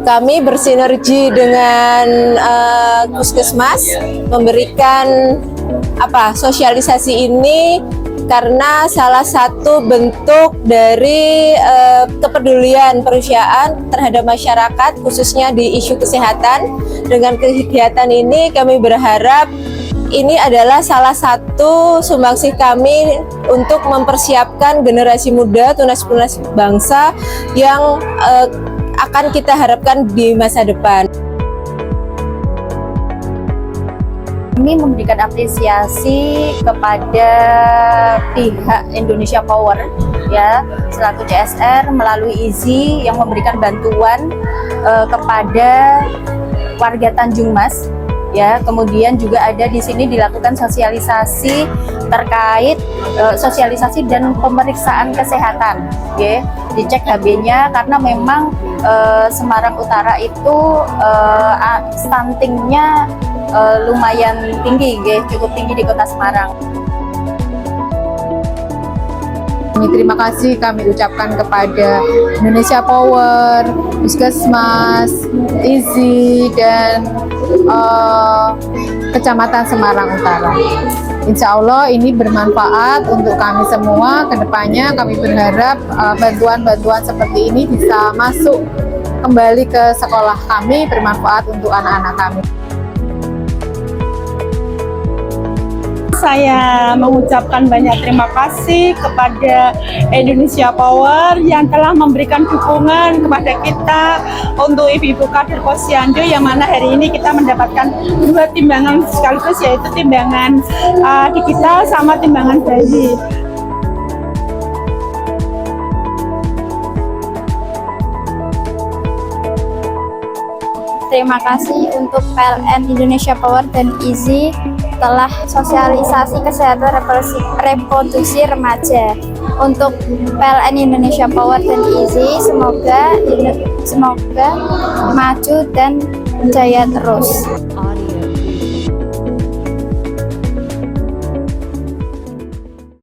Kami bersinergi dengan Puskesmas memberikan sosialisasi ini karena salah satu bentuk dari kepedulian perusahaan terhadap masyarakat khususnya di isu kesehatan. Dengan kegiatan ini kami berharap ini adalah salah satu sumbangsih kami untuk mempersiapkan generasi muda tunas-tunas bangsa yang akan kita harapkan di masa depan. Kami memberikan apresiasi kepada pihak Indonesia Power ya selaku CSR melalui IZI yang memberikan bantuan kepada warga Tanjung Mas ya. Kemudian juga ada di sini dilakukan sosialisasi terkait sosialisasi dan pemeriksaan kesehatan ya. Dicek HB-nya karena memang Semarang Utara itu stuntingnya lumayan tinggi, cukup tinggi di Kota Semarang. Terima kasih kami ucapkan kepada Indonesia Power, Puskesmas, IZI, dan Kecamatan Semarang Utara. Insya Allah ini bermanfaat untuk kami semua. Kedepannya kami berharap bantuan-bantuan seperti ini bisa masuk kembali ke sekolah kami, bermanfaat untuk anak-anak kami. Saya mengucapkan banyak terima kasih kepada Indonesia Power yang telah memberikan dukungan kepada kita untuk ibu-ibu kader Posyandu, yang mana hari ini kita mendapatkan 2 timbangan sekaligus, yaitu timbangan digital sama timbangan bayi. Terima kasih untuk PLN Indonesia Power dan IZI telah sosialisasi kesehatan reproduksi remaja. Untuk PLN Indonesia Power dan IZI semoga maju dan jaya terus.